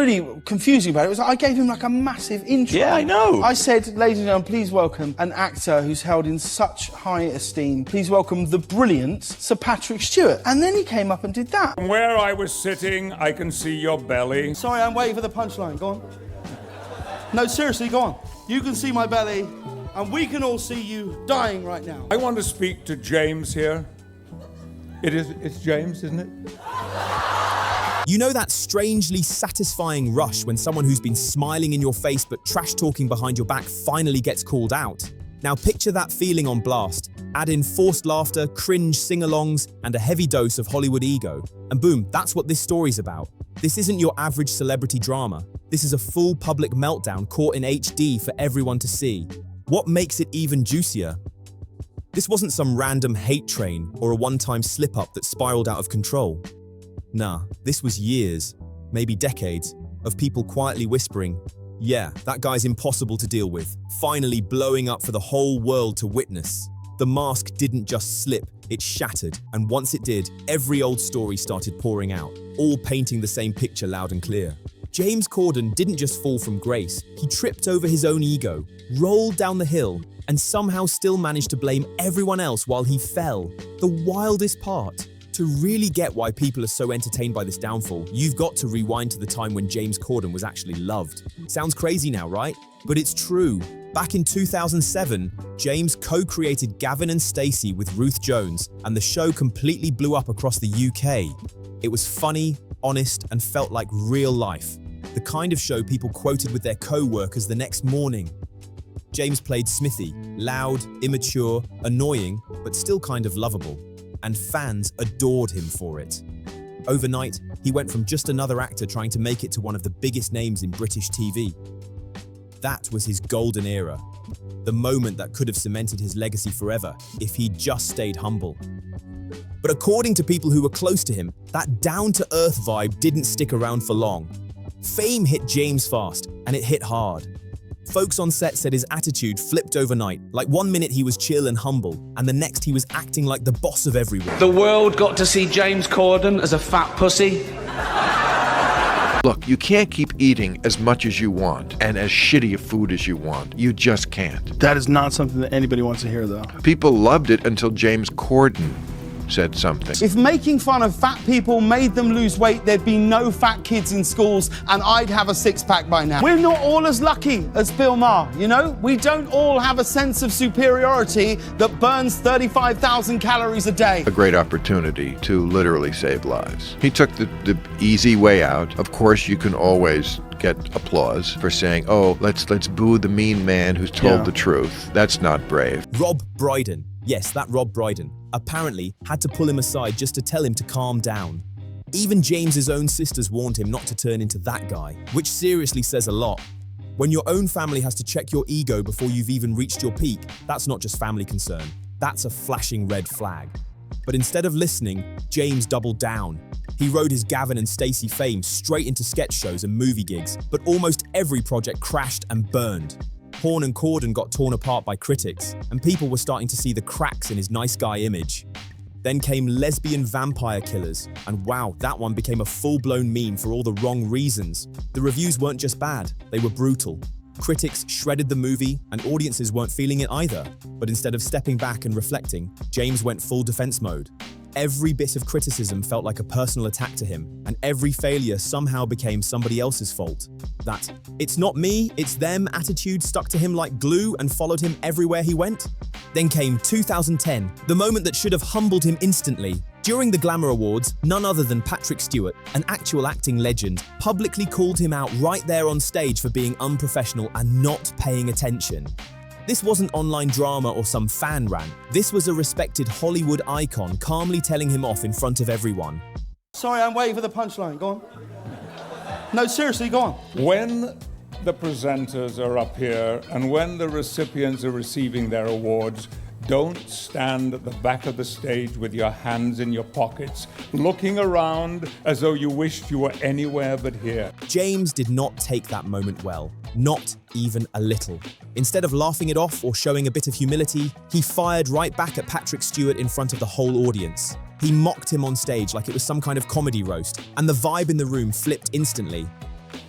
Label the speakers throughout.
Speaker 1: really confusing about it was I gave him like a massive intro.
Speaker 2: Yeah, I know.
Speaker 1: I said, ladies and gentlemen, please welcome an actor who's held in such high esteem. Please welcome the brilliant Sir Patrick Stewart. And then he came up and did that.
Speaker 3: From where I was sitting, I can see your belly.
Speaker 1: Sorry, I'm waiting for the punchline. Go on. No, seriously, go on. You can see my belly, and we can all see you dying right now.
Speaker 3: I want to speak to James here. It's James, isn't it?
Speaker 4: You know that strangely satisfying rush when someone who's been smiling in your face but trash-talking behind your back finally gets called out? Now picture that feeling on blast. Add in forced laughter, cringe sing-alongs, and a heavy dose of Hollywood ego. And boom, that's what this story's about. This isn't your average celebrity drama. This is a full public meltdown caught in HD for everyone to see. What makes it even juicier? This wasn't some random hate train or a one-time slip-up that spiraled out of control. Nah, this was years, maybe decades, of people quietly whispering, yeah, that guy's impossible to deal with, finally blowing up for the whole world to witness. The mask didn't just slip, it shattered, and once it did, every old story started pouring out, all painting the same picture loud and clear. James Corden didn't just fall from grace, he tripped over his own ego, rolled down the hill, and somehow still managed to blame everyone else while he fell. The wildest part. To really get why people are so entertained by this downfall, you've got to rewind to the time when James Corden was actually loved. Sounds crazy now, right? But it's true. Back in 2007, James co-created Gavin and Stacey with Ruth Jones, and the show completely blew up across the UK. It was funny, honest, and felt like real life. The kind of show people quoted with their co-workers the next morning. James played Smithy, loud, immature, annoying, but still kind of lovable. And fans adored him for it. Overnight, he went from just another actor trying to make it to one of the biggest names in British TV. That was his golden era, the moment that could have cemented his legacy forever if he'd just stayed humble. But according to people who were close to him, that down-to-earth vibe didn't stick around for long. Fame hit James fast, and it hit hard. Folks on set said his attitude flipped overnight, like one minute he was chill and humble, and the next he was acting like the boss of everyone.
Speaker 5: The world got to see James Corden as a fat pussy.
Speaker 6: Look, you can't keep eating as much as you want and as shitty a food as you want. You just can't.
Speaker 1: That is not something that anybody wants to hear, though.
Speaker 6: People loved it until James Corden said something.
Speaker 1: If making fun of fat people made them lose weight, there'd be no fat kids in schools and I'd have a six-pack by now. We're not all as lucky as 𝗲𝗺𝗲, you know? We don't all have a sense of superiority that burns 35,000 calories a day.
Speaker 6: A great opportunity to literally save lives. He took the easy way out. Of course, you can always get applause for saying, oh, let's boo the mean man who's told the truth. That's not brave.
Speaker 4: Rob Brydon. Yes, that Rob Brydon, apparently had to pull him aside just to tell him to calm down. Even James's own sisters warned him not to turn into that guy, which seriously says a lot. When your own family has to check your ego before you've even reached your peak, that's not just family concern, that's a flashing red flag. But instead of listening, James doubled down. He rode his Gavin and Stacey fame straight into sketch shows and movie gigs, but almost every project crashed and burned. Horn and Corden got torn apart by critics, and people were starting to see the cracks in his nice guy image. Then came lesbian vampire killers, and wow, that one became a full-blown meme for all the wrong reasons. The reviews weren't just bad, they were brutal. Critics shredded the movie, and audiences weren't feeling it either. But instead of stepping back and reflecting, James went full defense mode. Every bit of criticism felt like a personal attack to him, and every failure somehow became somebody else's fault. That "it's not me, it's them" attitude stuck to him like glue and followed him everywhere he went. Then came 2010, the moment that should have humbled him instantly. During the Glamour Awards, none other than Patrick Stewart, an actual acting legend, publicly called him out right there on stage for being unprofessional and not paying attention. This wasn't online drama or some fan rant. This was a respected Hollywood icon calmly telling him off in front of everyone.
Speaker 1: Sorry, I'm waiting for the punchline. Go on. No, seriously, go on.
Speaker 3: When the presenters are up here and when the recipients are receiving their awards, don't stand at the back of the stage with your hands in your pockets, looking around as though you wished you were anywhere but here.
Speaker 4: James did not take that moment well, not even a little. Instead of laughing it off or showing a bit of humility, he fired right back at Patrick Stewart in front of the whole audience. He mocked him on stage like it was some kind of comedy roast, and the vibe in the room flipped instantly.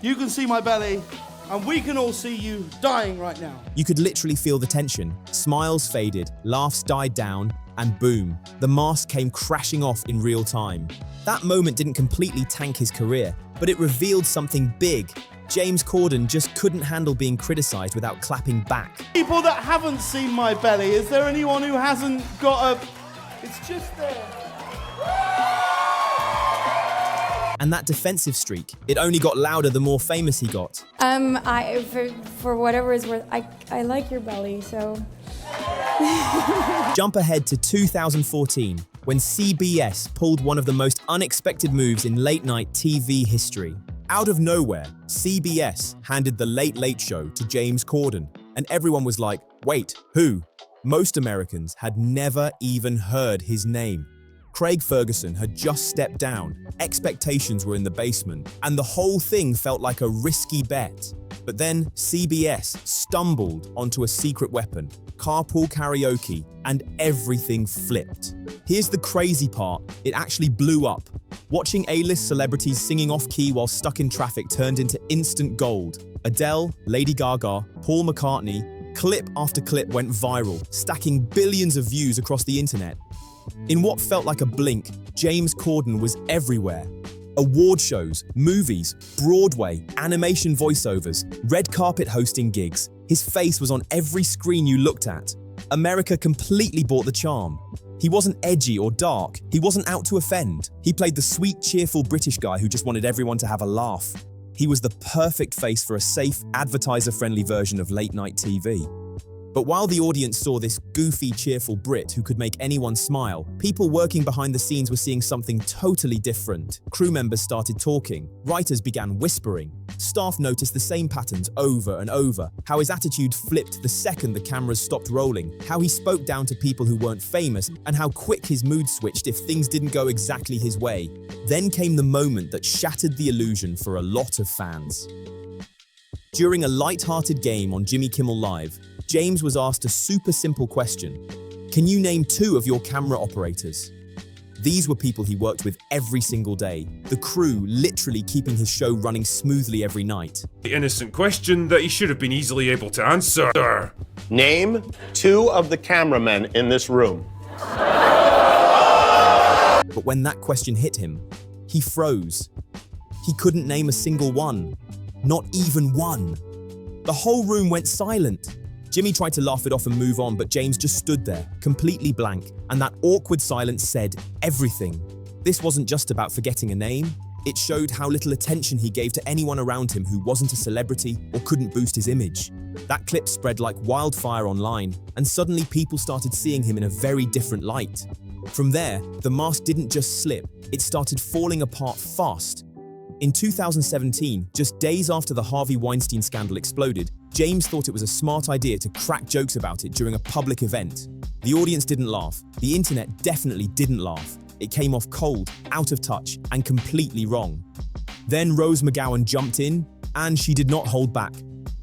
Speaker 1: You can see my belly, and we can all see you dying right now.
Speaker 4: You could literally feel the tension. Smiles faded, laughs died down, and boom, the mask came crashing off in real time. That moment didn't completely tank his career, but it revealed something big. James Corden just couldn't handle being criticized without clapping back.
Speaker 1: People that haven't seen my belly, is there anyone who hasn't got a... It's just there.
Speaker 4: And that defensive streak, it only got louder the more famous he got.
Speaker 2: For whatever it's worth, I like your belly, so...
Speaker 4: Jump ahead to 2014, when CBS pulled one of the most unexpected moves in late-night TV history. Out of nowhere, CBS handed The Late Late Show to James Corden, and everyone was like, wait, who? Most Americans had never even heard his name. Craig Ferguson had just stepped down, expectations were in the basement, and the whole thing felt like a risky bet. But then CBS stumbled onto a secret weapon, Carpool Karaoke, and everything flipped. Here's the crazy part, it actually blew up. Watching A-list celebrities singing off-key while stuck in traffic turned into instant gold. Adele, Lady Gaga, Paul McCartney, clip after clip went viral, stacking billions of views across the internet. In what felt like a blink, James Corden was everywhere. Award shows, movies, Broadway, animation voiceovers, red carpet hosting gigs. His face was on every screen you looked at. America completely bought the charm. He wasn't edgy or dark. He wasn't out to offend. He played the sweet, cheerful British guy who just wanted everyone to have a laugh. He was the perfect face for a safe, advertiser-friendly version of late-night TV. But while the audience saw this goofy, cheerful Brit who could make anyone smile, people working behind the scenes were seeing something totally different. Crew members started talking. Writers began whispering. Staff noticed the same patterns over and over. How his attitude flipped the second the cameras stopped rolling. How he spoke down to people who weren't famous. And how quick his mood switched if things didn't go exactly his way. Then came the moment that shattered the illusion for a lot of fans. During a light-hearted game on Jimmy Kimmel Live, James was asked a super simple question. Can you name 2 of your camera operators? These were people he worked with every single day, the crew literally keeping his show running smoothly every night.
Speaker 7: The innocent question that he should have been easily able to answer.
Speaker 8: Name 2 of the cameramen in this room.
Speaker 4: But when that question hit him, he froze. He couldn't name a single one. Not even one. The whole room went silent. Jimmy tried to laugh it off and move on, but James just stood there, completely blank, and that awkward silence said everything. This wasn't just about forgetting a name. It showed how little attention he gave to anyone around him who wasn't a celebrity or couldn't boost his image. That clip spread like wildfire online, and suddenly people started seeing him in a very different light. From there, the mask didn't just slip, it started falling apart fast. In 2017, just days after the Harvey Weinstein scandal exploded, James thought it was a smart idea to crack jokes about it during a public event. The audience didn't laugh. The internet definitely didn't laugh. It came off cold, out of touch, and completely wrong. Then Rose McGowan jumped in, and she did not hold back.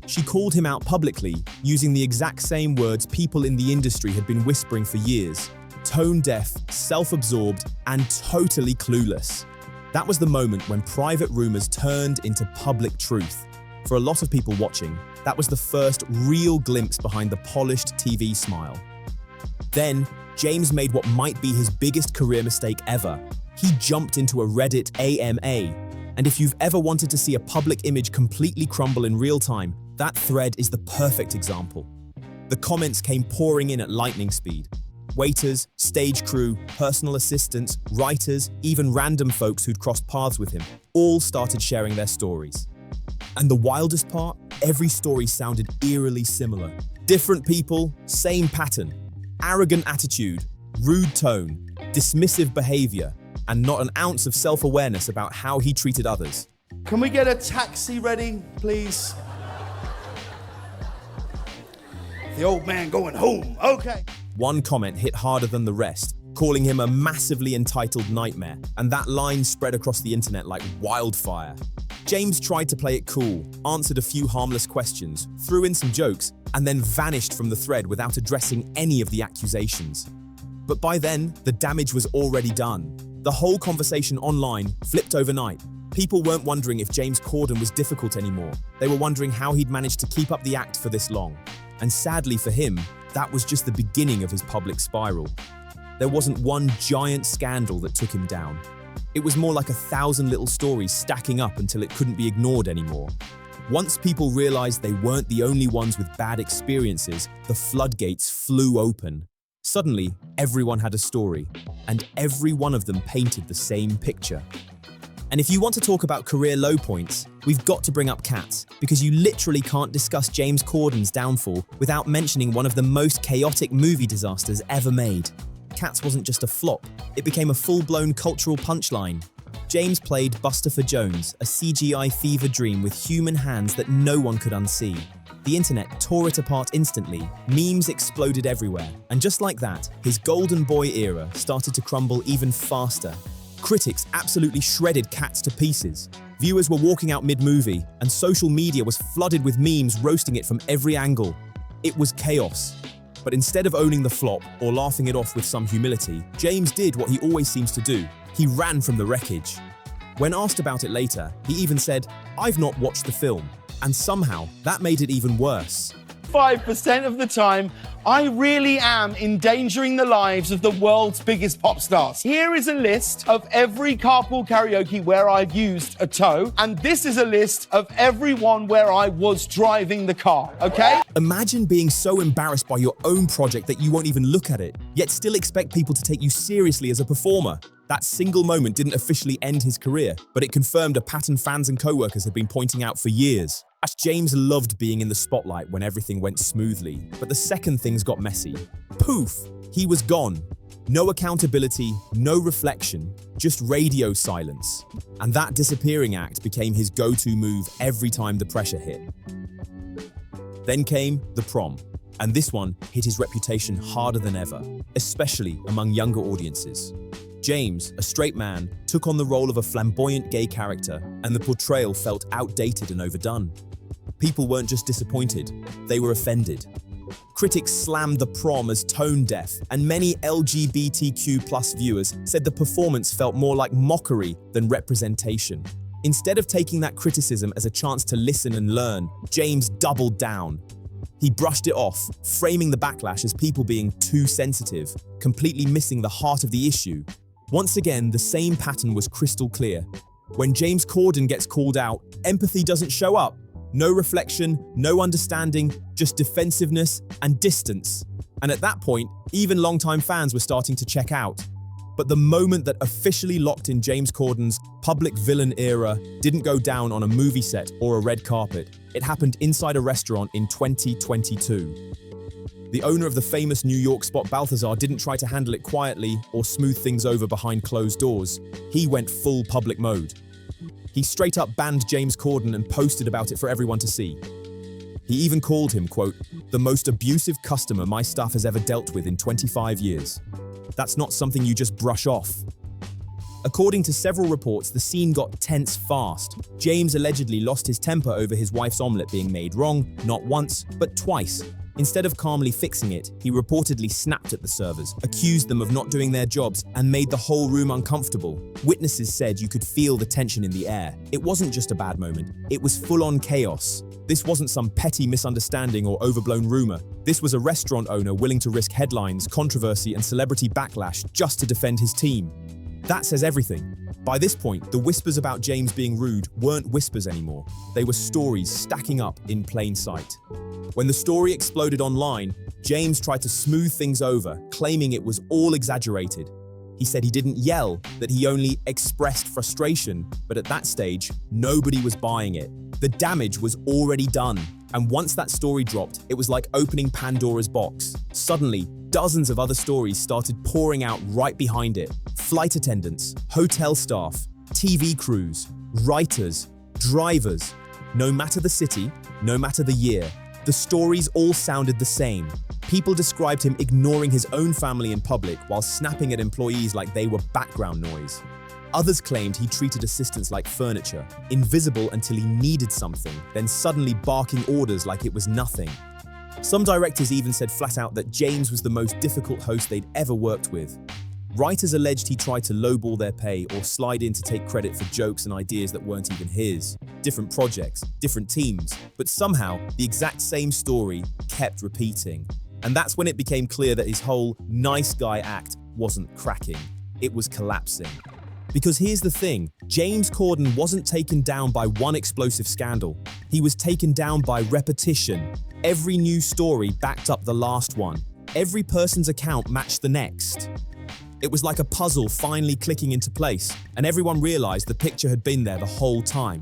Speaker 4: She called him out publicly, using the exact same words people in the industry had been whispering for years. Tone-deaf, self-absorbed, and totally clueless. That was the moment when private rumors turned into public truth. For a lot of people watching, that was the first real glimpse behind the polished TV smile. Then, James made what might be his biggest career mistake ever. He jumped into a Reddit AMA. And if you've ever wanted to see a public image completely crumble in real time, that thread is the perfect example. The comments came pouring in at lightning speed. Waiters, stage crew, personal assistants, writers, even random folks who'd crossed paths with him, all started sharing their stories. And the wildest part? Every story sounded eerily similar. Different people, same pattern. Arrogant attitude, rude tone, dismissive behavior, and not an ounce of self-awareness about how he treated others.
Speaker 1: Can we get a taxi ready, please? The old man going home, okay.
Speaker 4: One comment hit harder than the rest, calling him a massively entitled nightmare, and that line spread across the internet like wildfire. James tried to play it cool, answered a few harmless questions, threw in some jokes, and then vanished from the thread without addressing any of the accusations. But by then, the damage was already done. The whole conversation online flipped overnight. People weren't wondering if James Corden was difficult anymore. They were wondering how he'd managed to keep up the act for this long. And sadly for him, that was just the beginning of his public spiral. There wasn't one giant scandal that took him down. It was more like 1,000 little stories stacking up until it couldn't be ignored anymore. Once people realized they weren't the only ones with bad experiences, the floodgates flew open. Suddenly, everyone had a story, and every one of them painted the same picture. And if you want to talk about career low points, we've got to bring up Cats, because you literally can't discuss James Corden's downfall without mentioning one of the most chaotic movie disasters ever made. Cats wasn't just a flop, it became a full-blown cultural punchline. James played 𝗝𝗺 𝗲𝗀, a CGI fever dream with human hands that no one could unsee. The internet tore it apart instantly, memes exploded everywhere, and just like that, his golden boy era started to crumble even faster. Critics absolutely shredded Cats to pieces. Viewers were walking out mid-movie, and social media was flooded with memes roasting it from every angle. It was chaos. But instead of owning the flop or laughing it off with some humility, James did what he always seems to do. He ran from the wreckage. When asked about it later, he even said, "I've not watched the film." And somehow, that made it even worse.
Speaker 1: 5% of the time, I really am endangering the lives of the world's biggest pop stars. Here is a list of every Carpool Karaoke where I've used a tow, and this is a list of every one where I was driving the car, okay?
Speaker 4: Imagine being so embarrassed by your own project that you won't even look at it, yet still expect people to take you seriously as a performer. That single moment didn't officially end his career, but it confirmed a pattern fans and co-workers had been pointing out for years. James loved being in the spotlight when everything went smoothly, but the second things got messy, poof, he was gone. No accountability, no reflection, just radio silence. And that disappearing act became his go-to move every time the pressure hit. Then came the Prom, and this one hit his reputation harder than ever, especially among younger audiences. James, a straight man, took on the role of a flamboyant gay character, and the portrayal felt outdated and overdone. People weren't just disappointed, they were offended. Critics slammed the Prom as tone-deaf, and many LGBTQ+ viewers said the performance felt more like mockery than representation. Instead of taking that criticism as a chance to listen and learn, James doubled down. He brushed it off, framing the backlash as people being too sensitive, completely missing the heart of the issue. Once again, the same pattern was crystal clear. When James Corden gets called out, empathy doesn't show up. No reflection, no understanding, just defensiveness and distance. And at that point, even longtime fans were starting to check out. But the moment that officially locked in James Corden's public villain era didn't go down on a movie set or a red carpet. It happened inside a restaurant in 2022. The owner of the famous New York spot Balthazar didn't try to handle it quietly or smooth things over behind closed doors. He went full public mode. He straight up banned James Corden and posted about it for everyone to see. He even called him, quote, "the most abusive customer my staff has ever dealt with in 25 years. That's not something you just brush off." According to several reports, the scene got tense fast. James allegedly lost his temper over his wife's omelette being made wrong, not once, but twice. Instead of calmly fixing it, he reportedly snapped at the servers, accused them of not doing their jobs, and made the whole room uncomfortable. Witnesses said you could feel the tension in the air. It wasn't just a bad moment, it was full-on chaos. This wasn't some petty misunderstanding or overblown rumor. This was a restaurant owner willing to risk headlines, controversy, and celebrity backlash just to defend his team. That says everything. By this point, the whispers about James being rude weren't whispers anymore. They were stories stacking up in plain sight. When the story exploded online, James tried to smooth things over, claiming it was all exaggerated. He said he didn't yell, that he only expressed frustration, but at that stage, nobody was buying it. The damage was already done, and once that story dropped, it was like opening Pandora's box. Suddenly, dozens of other stories started pouring out right behind it. Flight attendants, hotel staff, TV crews, writers, drivers. No matter the city, no matter the year, the stories all sounded the same. People described him ignoring his own family in public while snapping at employees like they were background noise. Others claimed he treated assistants like furniture, invisible until he needed something, then suddenly barking orders like it was nothing. Some directors even said flat out that James was the most difficult host they'd ever worked with. Writers alleged he tried to lowball their pay or slide in to take credit for jokes and ideas that weren't even his. Different projects, different teams, but somehow the exact same story kept repeating. And that's when it became clear that his whole nice guy act wasn't cracking. It was collapsing. Because here's the thing, James Corden wasn't taken down by one explosive scandal. He was taken down by repetition. Every news story backed up the last one. Every person's account matched the next. It was like a puzzle finally clicking into place, and everyone realized the picture had been there the whole time.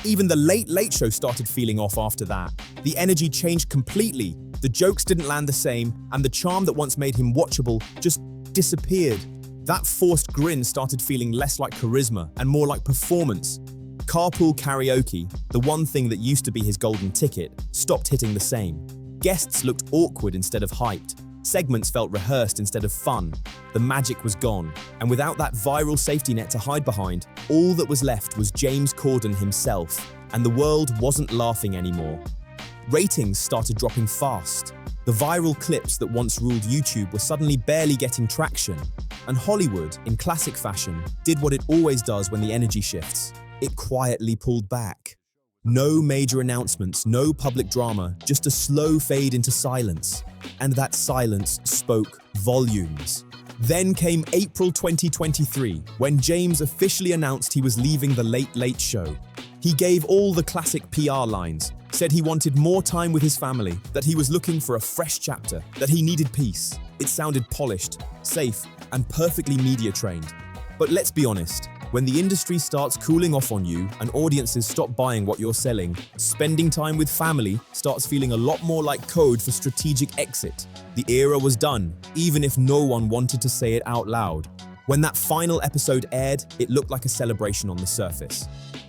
Speaker 4: Even the Late Late Show started feeling off after that. The energy changed completely, the jokes didn't land the same, and the charm that once made him watchable just disappeared. That forced grin started feeling less like charisma and more like performance. Carpool Karaoke, the one thing that used to be his golden ticket, stopped hitting the same. Guests looked awkward instead of hyped. Segments felt rehearsed instead of fun. The magic was gone, and without that viral safety net to hide behind, all that was left was James Corden himself, and the world wasn't laughing anymore. Ratings started dropping fast. The viral clips that once ruled YouTube were suddenly barely getting traction, and Hollywood, in classic fashion, did what it always does when the energy shifts. It quietly pulled back. No major announcements, no public drama, just a slow fade into silence. And that silence spoke volumes. Then came April 2023, when James officially announced he was leaving The Late Late Show. He gave all the classic PR lines, said he wanted more time with his family, that he was looking for a fresh chapter, that he needed peace. It sounded polished, safe, and perfectly media trained. But let's be honest, when the industry starts cooling off on you and audiences stop buying what you're selling, spending time with family starts feeling a lot more like code for strategic exit. The era was done, even if no one wanted to say it out loud. When that final episode aired, it looked like a celebration on the surface.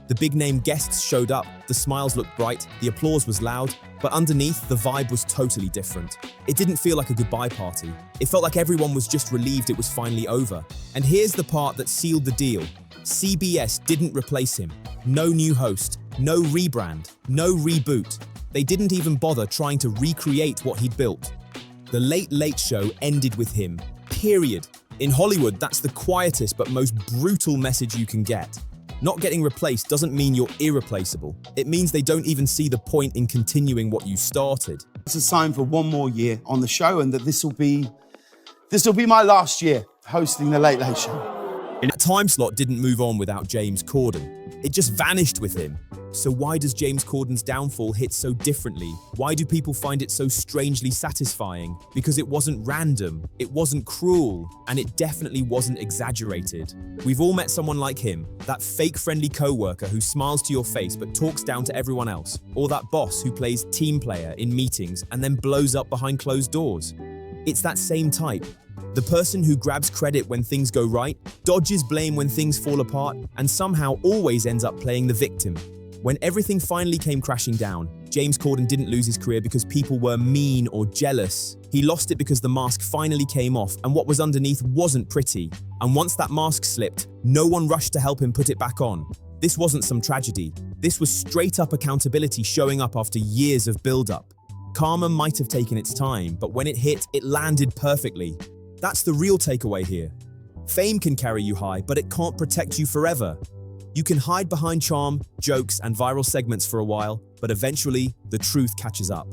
Speaker 4: The big-name guests showed up, the smiles looked bright, the applause was loud, but underneath, the vibe was totally different. It didn't feel like a goodbye party. It felt like everyone was just relieved it was finally over. And here's the part that sealed the deal. CBS didn't replace him. No new host, no rebrand, no reboot. They didn't even bother trying to recreate what he'd built. The Late Late Show ended with him, period. In Hollywood, that's the quietest but most brutal message you can get. Not getting replaced doesn't mean you're irreplaceable. It means they don't even see the point in continuing what you started.
Speaker 1: It's a sign for one more year on the show, and that this will be my last year hosting The Late Late Show.
Speaker 4: That time slot didn't move on without James Corden. It just vanished with him. So why does James Corden's downfall hit so differently? Why do people find it so strangely satisfying? Because it wasn't random, it wasn't cruel, and it definitely wasn't exaggerated. We've all met someone like him, that fake friendly co-worker who smiles to your face but talks down to everyone else, or that boss who plays team player in meetings and then blows up behind closed doors. It's that same type. The person who grabs credit when things go right, dodges blame when things fall apart, and somehow always ends up playing the victim. When everything finally came crashing down, James Corden didn't lose his career because people were mean or jealous. He lost it because the mask finally came off and what was underneath wasn't pretty. And once that mask slipped, no one rushed to help him put it back on. This wasn't some tragedy. This was straight up accountability showing up after years of build-up. Karma might have taken its time, but when it hit, it landed perfectly. That's the real takeaway here. Fame can carry you high, but it can't protect you forever. You can hide behind charm, jokes, and viral segments for a while, but eventually, the truth catches up.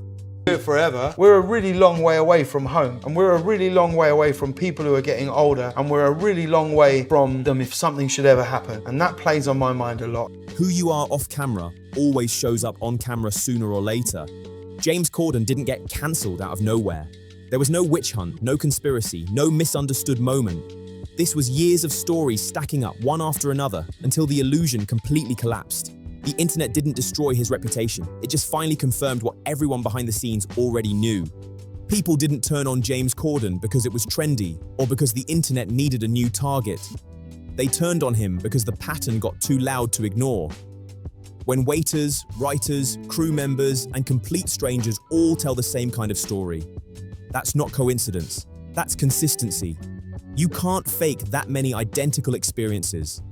Speaker 9: Forever, we're a really long way away from home, and we're a really long way away from people who are getting older, and we're a really long way from them if something should ever happen, and that plays on my mind a lot.
Speaker 4: Who you are off camera always shows up on camera sooner or later. James Corden didn't get cancelled out of nowhere. There was no witch hunt, no conspiracy, no misunderstood moment. This was years of stories stacking up one after another until the illusion completely collapsed. The internet didn't destroy his reputation, it just finally confirmed what everyone behind the scenes already knew. People didn't turn on James Corden because it was trendy or because the internet needed a new target. They turned on him because the pattern got too loud to ignore. When waiters, writers, crew members, and complete strangers all tell the same kind of story. That's not coincidence, that's consistency. You can't fake that many identical experiences.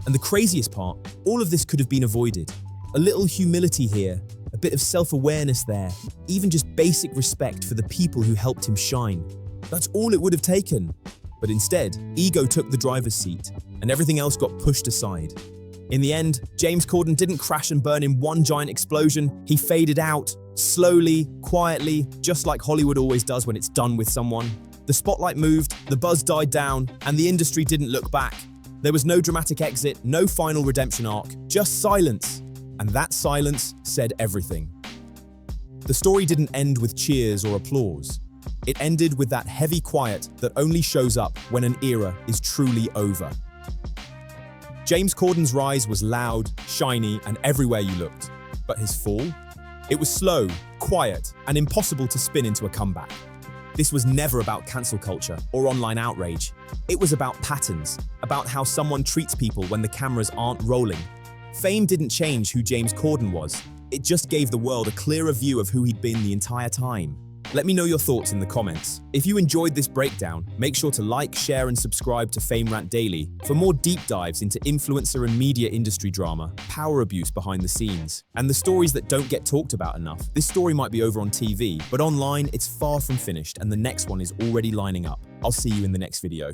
Speaker 4: And the craziest part, all of this could have been avoided. A little humility here, a bit of self-awareness there, even just basic respect for the people who helped him shine. That's all it would have taken. But instead, ego took the driver's seat, and everything else got pushed aside. In the end, James Corden didn't crash and burn in one giant explosion. He faded out, slowly, quietly, just like Hollywood always does when it's done with someone. The spotlight moved, the buzz died down, and the industry didn't look back. There was no dramatic exit, no final redemption arc, just silence. And that silence said everything. The story didn't end with cheers or applause. It ended with that heavy quiet that only shows up when an era is truly over. James Corden's rise was loud, shiny, and everywhere you looked. But his fall? It was slow, quiet, and impossible to spin into a comeback. This was never about cancel culture or online outrage. It was about patterns, about how someone treats people when the cameras aren't rolling. Fame didn't change who James Corden was. It just gave the world a clearer view of who he'd been the entire time. Let me know your thoughts in the comments. If you enjoyed this breakdown, make sure to like, share, and subscribe to Fame Rant Daily for more deep dives into influencer and media industry drama, power abuse behind the scenes, and the stories that don't get talked about enough. This story might be over on TV, but online it's far from finished, and the next one is already lining up. I'll see you in the next video.